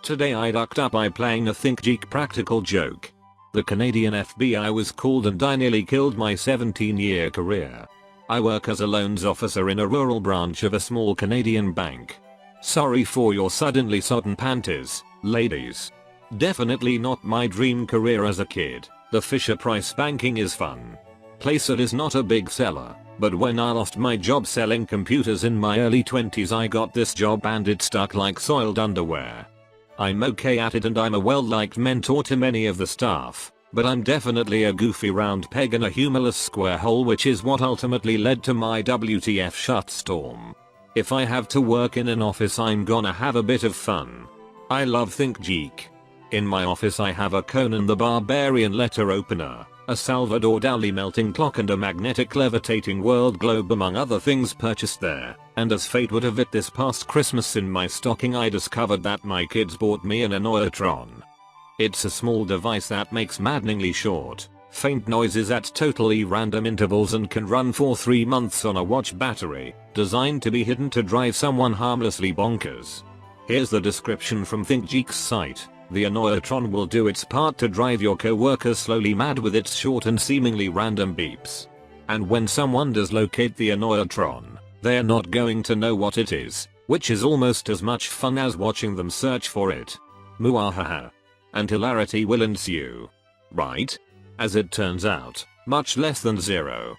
Today I ducked up by playing a ThinkGeek practical joke. The Canadian FBI was called and I nearly killed my 17-year career. I work as a loans officer in a rural branch of a small Canadian bank. Sorry for your suddenly sodden panties, ladies. Definitely not my dream career as a kid. The Fisher-Price banking is fun. Placer is not a big seller, but when I lost my job selling computers in my early 20s I got this job and it stuck like soiled underwear. I'm okay at it and I'm a well-liked mentor to many of the staff, but I'm definitely a goofy round peg in a humorless square hole, which is what ultimately led to my WTF shitstorm. If I have to work in an office I'm gonna have a bit of fun. I love ThinkGeek. In my office I have a Conan the Barbarian letter opener, a Salvador Dali melting clock and a magnetic levitating world globe among other things purchased there, and as fate would have it, this past Christmas in my stocking I discovered that my kids bought me an Anoyatron. It's a small device that makes maddeningly short, faint noises at totally random intervals and can run for 3 months on a watch battery, designed to be hidden to drive someone harmlessly bonkers. Here's the description from ThinkGeek's site. The Anoyatron will do its part to drive your coworkers slowly mad with its short and seemingly random beeps. And when someone does locate the Anoyatron, they're not going to know what it is, which is almost as much fun as watching them search for it. Muahaha. And hilarity will ensue. Right? As it turns out, much less than zero.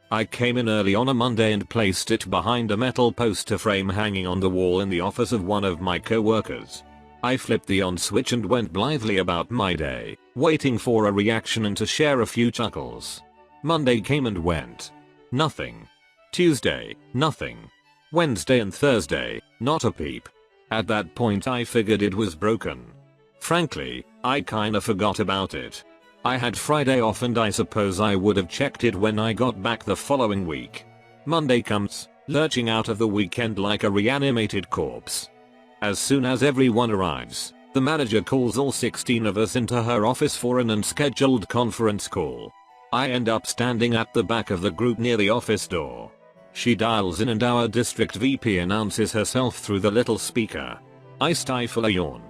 I came in early on a Monday and placed it behind a metal poster frame hanging on the wall in the office of one of my coworkers. I flipped the on switch and went blithely about my day, waiting for a reaction and to share a few chuckles. Monday came and went. Nothing. Tuesday, nothing. Wednesday and Thursday, not a peep. At that point I figured it was broken. Frankly, I kinda forgot about it. I had Friday off and I suppose I would have checked it when I got back the following week. Monday comes, lurching out of the weekend like a reanimated corpse. As soon as everyone arrives, the manager calls all 16 of us into her office for an unscheduled conference call. I end up standing at the back of the group near the office door. She dials in and our district VP announces herself through the little speaker. I stifle a yawn.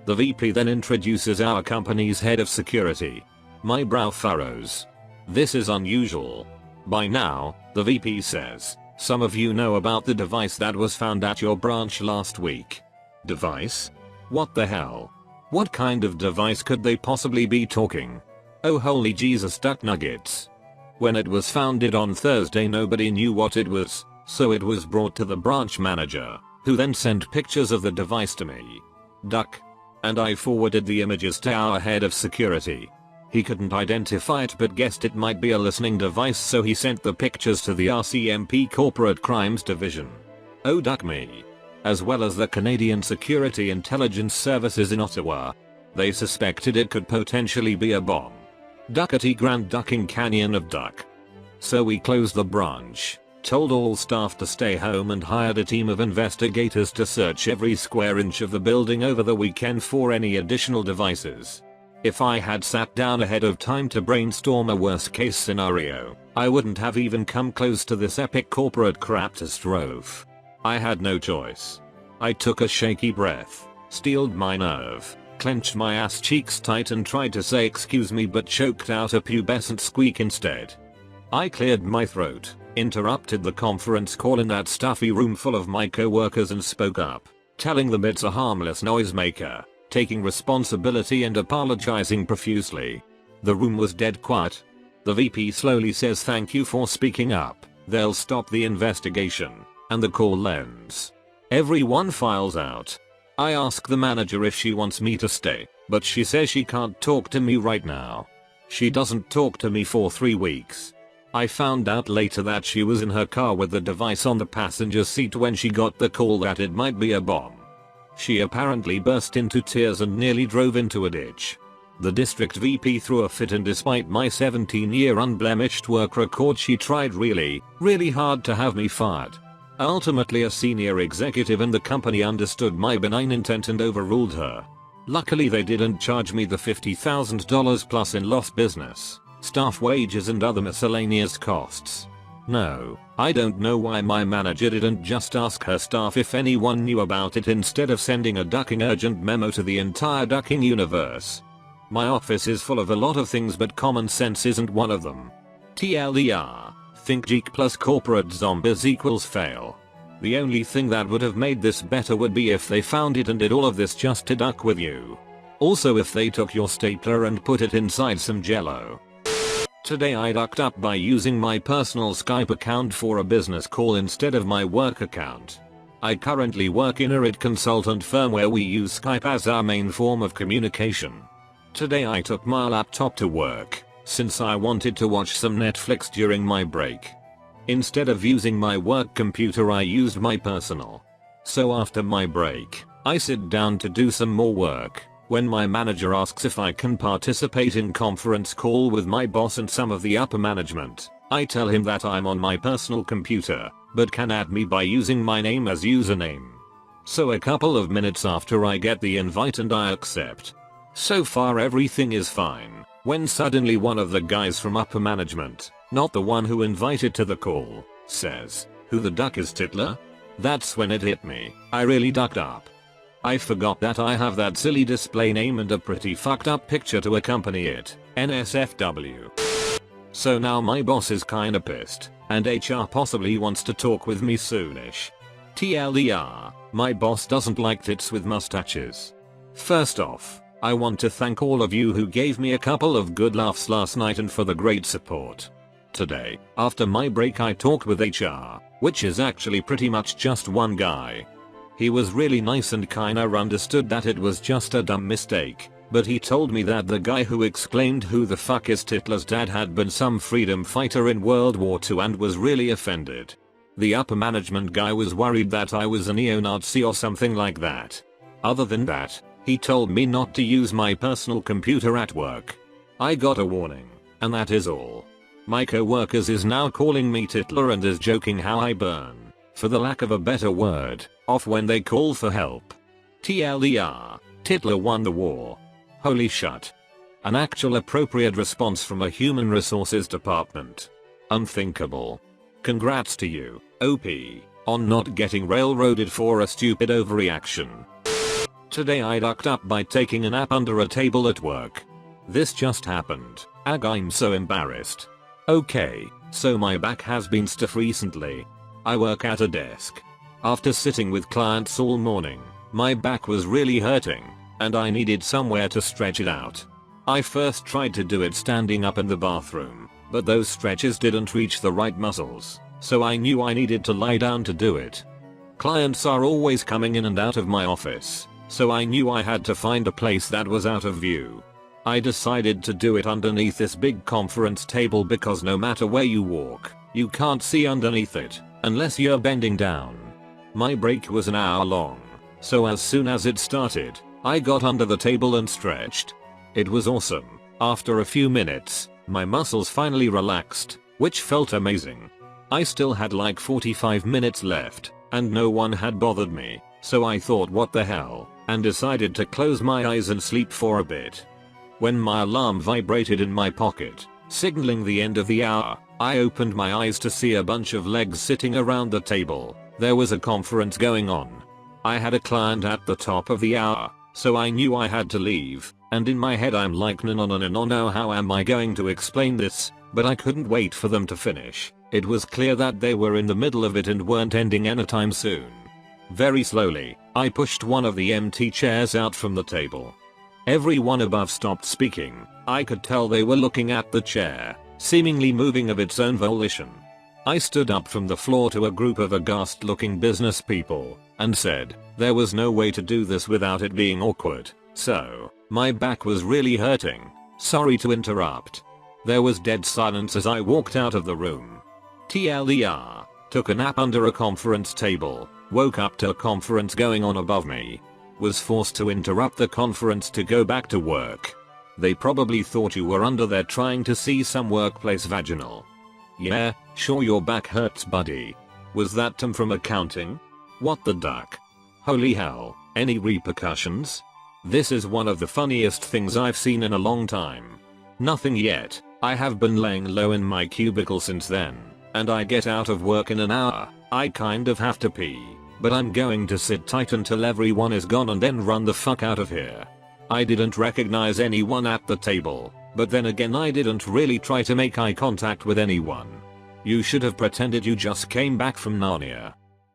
The VP then introduces our company's head of security. My brow furrows. This is unusual. By now, the VP says, some of you know about the device that was found at your branch last week. Device? What the hell? What kind of device could they possibly be talking? Oh holy Jesus duck nuggets. When it was founded on Thursday nobody knew what it was, so it was brought to the branch manager, who then sent pictures of the device to me. Duck. And I forwarded the images to our head of security. He couldn't identify it but guessed it might be a listening device, so he sent the pictures to the RCMP Corporate Crimes Division. Oh duck me. As well as the Canadian Security Intelligence Services in Ottawa. They suspected it could potentially be a bomb. Duckety grand ducking canyon of duck. So we closed the branch, told all staff to stay home and hired a team of investigators to search every square inch of the building over the weekend for any additional devices. If I had sat down ahead of time to brainstorm a worst case scenario, I wouldn't have even come close to this epic corporate catastrophe. I had no choice. I took a shaky breath, steeled my nerve, clenched my ass cheeks tight and tried to say excuse me but choked out a pubescent squeak instead. I cleared my throat, interrupted the conference call in that stuffy room full of my coworkers and spoke up, telling them it's a harmless noisemaker, taking responsibility and apologizing profusely. The room was dead quiet. The VP slowly says thank you for speaking up, they'll stop the investigation. And the call ends. Everyone files out. I ask the manager if she wants me to stay, but she says she can't talk to me right now. She doesn't talk to me for 3 weeks. I found out later that she was in her car with the device on the passenger seat when she got the call that it might be a bomb. She apparently burst into tears and nearly drove into a ditch. The district VP threw a fit, and despite my 17-year unblemished work record she tried really hard to have me fired. Ultimately a senior executive in the company understood my benign intent and overruled her. Luckily they didn't charge me the $50,000 plus in lost business, staff wages and other miscellaneous costs. No, I don't know why my manager didn't just ask her staff if anyone knew about it instead of sending a ducking urgent memo to the entire ducking universe. My office is full of a lot of things, but common sense isn't one of them. TLDR, ThinkGeek plus corporate zombies equals fail. The only thing that would have made this better would be if they found it and did all of this just to duck with you. Also if they took your stapler and put it inside some jello. Today I ducked up by using my personal Skype account for a business call instead of my work account. I currently work in a Rebbit consultant firm where we use Skype as our main form of communication. Today I took my laptop to work, since I wanted to watch some Netflix during my break. Instead of using my work computer I used my personal. So after my break, I sit down to do some more work. When my manager asks if I can participate in conference call with my boss and some of the upper management, I tell him that I'm on my personal computer, but can add me by using my name as username. So a couple of minutes after I get the invite and I accept. So far everything is fine, when suddenly one of the guys from upper management, not the one who invited to the call, says, "Who the duck is Titler?" That's when it hit me, I really ducked up. I forgot that I have that silly display name and a pretty fucked up picture to accompany it, NSFW. So now my boss is kinda pissed, and HR possibly wants to talk with me soonish. TLDR, my boss doesn't like tits with mustaches. First off, I want to thank all of you who gave me a couple of good laughs last night and for the great support. Today, after my break I talked with HR, which is actually pretty much just one guy. He was really nice and kinda understood that it was just a dumb mistake, but he told me that the guy who exclaimed "Who the fuck is Titler's dad" had been some freedom fighter in World War II and was really offended. The upper management guy was worried that I was a neo-Nazi or something like that. Other than that, he told me not to use my personal computer at work. I got a warning, and that is all. My co-workers is now calling me Titler and is joking how I burn, for the lack of a better word, off when they call for help. TLDR, Titler won the war. Holy shit. An actual appropriate response from a human resources department. Unthinkable. Congrats to you, OP, on not getting railroaded for a stupid overreaction. Today I ducked up by taking a nap under a table at work. This just happened, I'm so embarrassed. Okay, so my back has been stiff recently. I work at a desk. After sitting with clients all morning, my back was really hurting, and I needed somewhere to stretch it out. I first tried to do it standing up in the bathroom, but those stretches didn't reach the right muscles, so I knew I needed to lie down to do it. Clients are always coming in and out of my office, so I knew I had to find a place that was out of view. I decided to do it underneath this big conference table because no matter where you walk, you can't see underneath it, unless you're bending down. My break was an hour long, so as soon as it started, I got under the table and stretched. It was awesome. After a few minutes, my muscles finally relaxed, which felt amazing. I still had like 45 minutes left, and no one had bothered me, so I thought what the hell, and decided to close my eyes and sleep for a bit. When my alarm vibrated in my pocket, signaling the end of the hour, I opened my eyes to see a bunch of legs sitting around the table. There was a conference going on. I had a client at the top of the hour, so I knew I had to leave, and in my head I'm like no, how am I going to explain this, but I couldn't wait for them to finish. It was clear that they were in the middle of it and weren't ending anytime soon. Very slowly, I pushed one of the empty chairs out from the table. Everyone above stopped speaking. I could tell they were looking at the chair, seemingly moving of its own volition. I stood up from the floor to a group of aghast looking business people, and said, there was no way to do this without it being awkward, so, my back was really hurting. Sorry to interrupt. There was dead silence as I walked out of the room. TLDR, took a nap under a conference table, woke up to a conference going on above me. Was forced to interrupt the conference to go back to work. They probably thought you were under there trying to see some workplace vaginal. Yeah, sure your back hurts buddy. Was that Tom from accounting? What the duck? Holy hell, any repercussions? This is one of the funniest things I've seen in a long time. Nothing yet, I have been laying low in my cubicle since then. And I get out of work in an hour. I kind of have to pee, but I'm going to sit tight until everyone is gone and then run the fuck out of here. I didn't recognize anyone at the table, but then again I didn't really try to make eye contact with anyone. You should have pretended you just came back from Narnia.